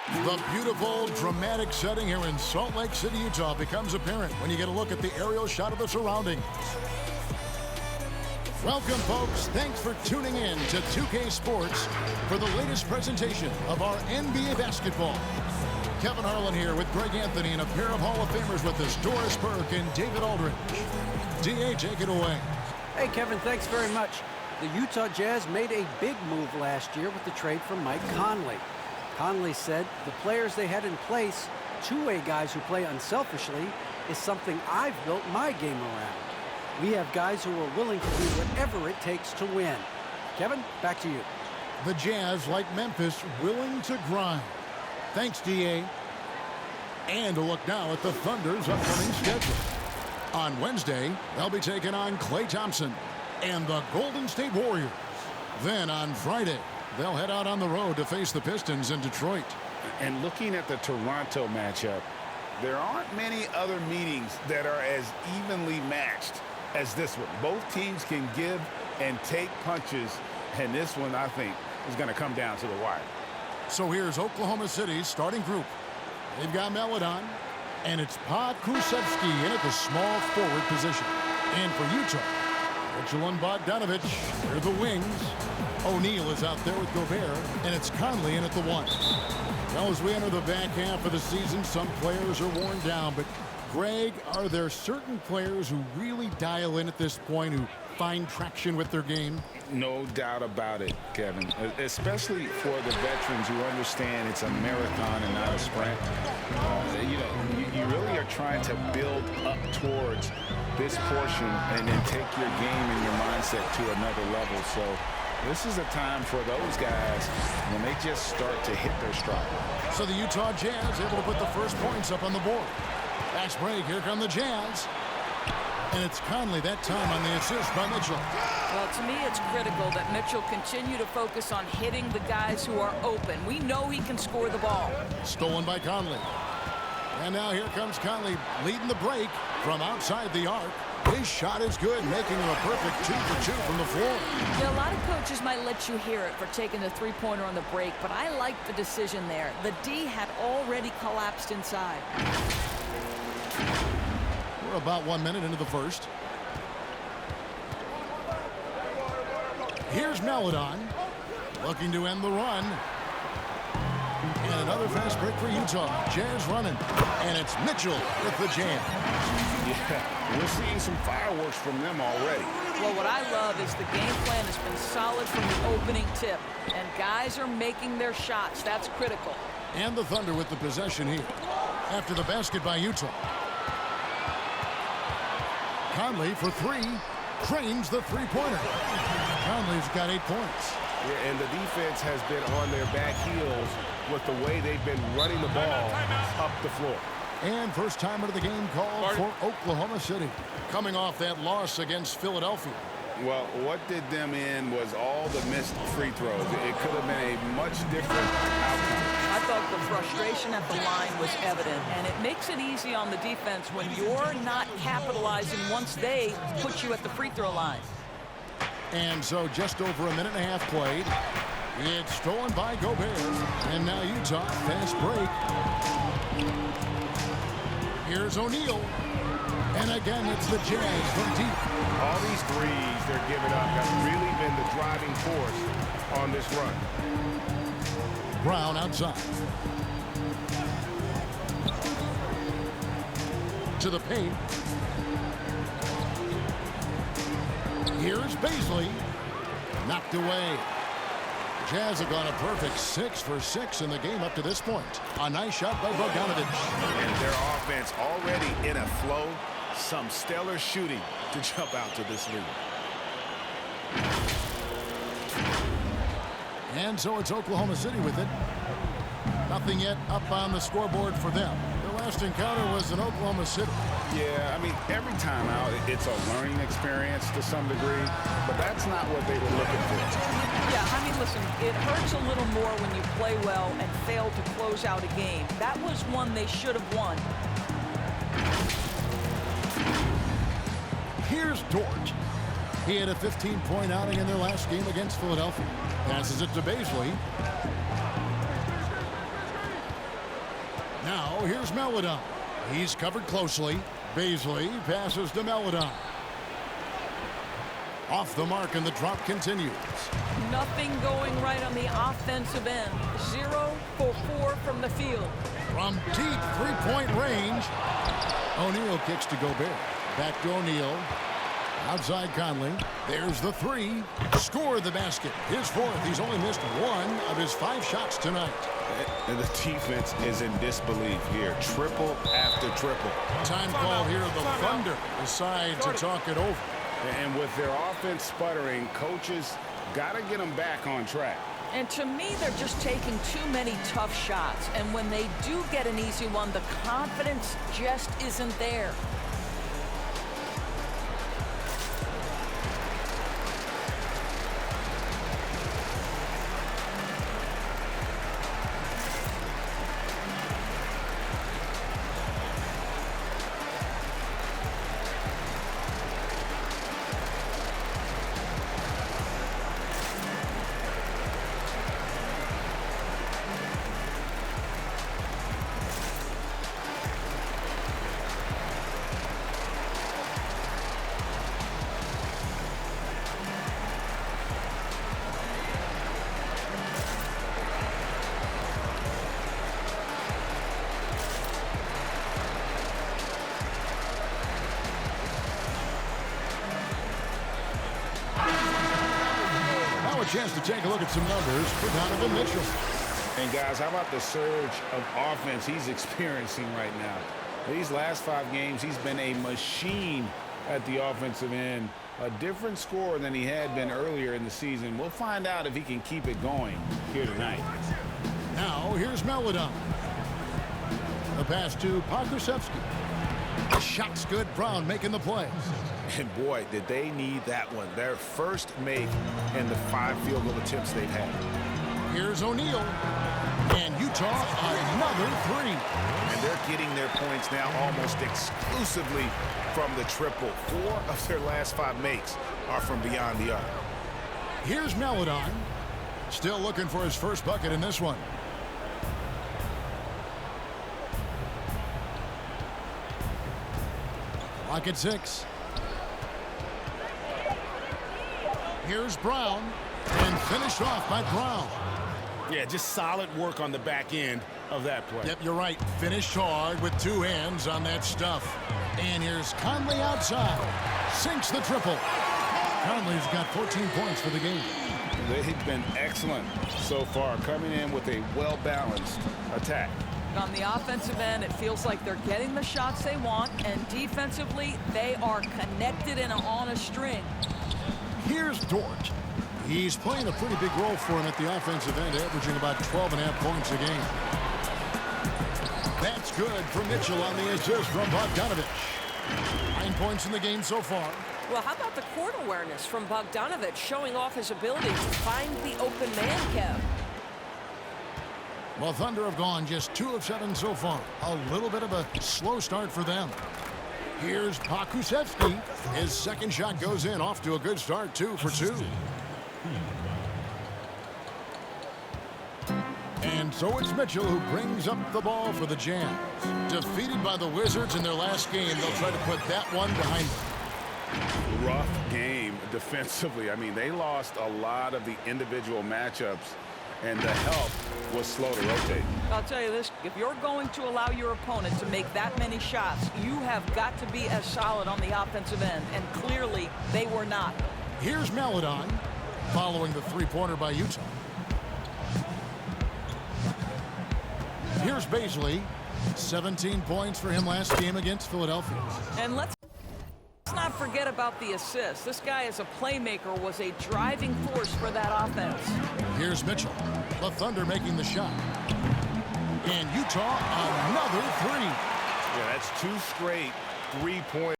The beautiful, dramatic setting here in Salt Lake City, Utah becomes apparent when you get a look at the aerial shot of the surroundings. Welcome, folks. Thanks for tuning in to 2K Sports for the latest presentation of our NBA basketball. Kevin Harlan here with Greg Anthony and a pair of Hall of Famers with us, Doris Burke and David Aldridge. D.A., take it away. Hey, Kevin, thanks very much. The Utah Jazz made a big move last year with the trade for Mike Conley. Conley said the players they had in place, two-way guys who play unselfishly, is something I've built my game around. We have guys who are willing to do whatever it takes to win. Kevin, back to you. The Jazz, like Memphis, willing to grind. Thanks, D.A. And a look now at the Thunder's upcoming schedule. On Wednesday, they'll be taking on Klay Thompson and the Golden State Warriors. Then on Friday, they'll head out on the road to face the Pistons in Detroit. And looking at the Toronto matchup, there aren't many other meetings that are as evenly matched as this one. Both teams can give and take punches, and this one, I think, is going to come down to the wire. So here's Oklahoma City's starting group. They've got Melodon, and it's Pod Krusevsky in at the small forward position. And for Utah, Mitchell and Bogdanovich, they're the wings. O'Neal is out there with Gobert, and it's Conley in at the one. Well, as we enter the back half of the season, some players are worn down, but Greg, are there certain players who really dial in at this point, who find traction with their game? No doubt about it, Kevin, especially for the veterans who understand it's a marathon and not a sprint. You really are trying to build up towards this portion and then take your game and your mindset to another level. So this is a time for those guys when they just start to hit their stride. So the Utah Jazz able to put the first points up on the board. Fast break, here come the Jazz. And it's Conley that time on the assist by Mitchell. Well, to me, it's critical that Mitchell continue to focus on hitting the guys who are open. We know he can score the ball. Stolen by Conley. And now here comes Conley leading the break from outside the arc. His shot is good, making him a perfect 2-for-2 from the floor. A lot of coaches might let you hear it for taking the three-pointer on the break, but I like the decision there. The D had already collapsed inside. We're about 1 minute into the first. Here's Melodon, looking to end the run. And another fast break for Utah. Jazz running. And it's Mitchell with the jam. Yeah, we're seeing some fireworks from them already. Well, what I love is the game plan has been solid from the opening tip. And guys are making their shots. That's critical. And the Thunder with the possession here. After the basket by Utah. Conley for three. Cranes the three-pointer. Conley's got 8 points. Yeah, and the defense has been on their back heels with the way they've been running the ball up the floor. And first timer of the game called for Oklahoma City. Coming off that loss against Philadelphia. Well, what did them in was all the missed free throws. It could have been a much different outcome. I thought the frustration at the line was evident, and it makes it easy on the defense when you're not capitalizing once they put you at the free throw line. And so just over a minute and a half played. It's stolen by Gobert. And now Utah, fast break. Here's O'Neal. And again, it's the Jazz from deep. All these threes they're giving up have really been the driving force on this run. Brown outside. To the paint. Here's Bazley. Knocked away. Jazz have gone a perfect 6 for 6 in the game up to this point. A nice shot by Bogdanovich. And their offense already in a flow. Some stellar shooting to jump out to this lead. And so it's Oklahoma City with it. Nothing yet up on the scoreboard for them. Their last encounter was in Oklahoma City. Yeah, I mean, every time out, it's a learning experience to some degree, but that's not what they were looking for. Yeah, I mean, listen, it hurts a little more when you play well and fail to close out a game. That was one they should have won. Here's Dort. He had a 15-point outing in their last game against Philadelphia. Passes it to Bazley. Now here's Meledon. He's covered closely. Baisley passes to Meledon. Off the mark, and the drop continues. Nothing going right on the offensive end. 0 for 4 from the field. From deep three-point range, O'Neal kicks to Gobert. Back to O'Neal. Outside Conley. There's the three. Score the basket. His fourth. He's only missed 1 of his 5 shots tonight. And the defense is in disbelief here. Triple after triple. Time call here. The Thunder decide to talk it over. And with their offense sputtering, coaches got to get them back on track. And to me, they're just taking too many tough shots. And when they do get an easy one, the confidence just isn't there. A chance to take a look at some numbers for Donovan Mitchell. And guys, how about the surge of offense he's experiencing right now? These last 5 games, he's been a machine at the offensive end. A different scorer than he had been earlier in the season. We'll find out if he can keep it going here tonight. Now here's Meledon. The pass to Pokusevski. Shot's good. Brown making the play. And boy, did they need that one. Their first make in the 5 field goal attempts they've had. Here's O'Neal. And Utah another 3. And they're getting their points now almost exclusively from the triple. 4 of their last 5 makes are from beyond the arc. Here's Meledon. Still looking for his first bucket in this one. Clock at 6. Here's Brown, and finished off by Brown. Yeah, just solid work on the back end of that play. Yep, you're right. Finished hard with 2 hands on that stuff. And here's Conley outside. Sinks the triple. Conley's got 14 points for the game. They've been excellent so far, coming in with a well-balanced attack. On the offensive end, it feels like they're getting the shots they want, and defensively, they are connected and on a string. Here's Dort. He's playing a pretty big role for him at the offensive end, averaging about 12.5 points a game. That's good for Mitchell on the assist from Bogdanovich. 9 points in the game so far. Well, how about the court awareness from Bogdanovich, showing off his ability to find the open man, Kev? Well, Thunder have gone just 2 of 7 so far. A little bit of a slow start for them. Here's Pokusevski. His second shot goes in, off to a good start, 2 for 2. And so it's Mitchell who brings up the ball for the Jazz. Defeated by the Wizards in their last game, they'll try to put that one behind them. Rough game defensively. I mean, they lost a lot of the individual matchups, and the help was slow to rotate. I'll tell you this, if you're going to allow your opponent to make that many shots, you have got to be as solid on the offensive end, and clearly they were not. Here's Meledon, following the three-pointer by Utah. Here's Baisley. 17 points for him last game against Philadelphia. And let's not forget about the assist. This guy as a playmaker was a driving force for that offense. Here's Mitchell. The Thunder making the shot. And Utah another 3. Yeah, that's 2 straight 3-point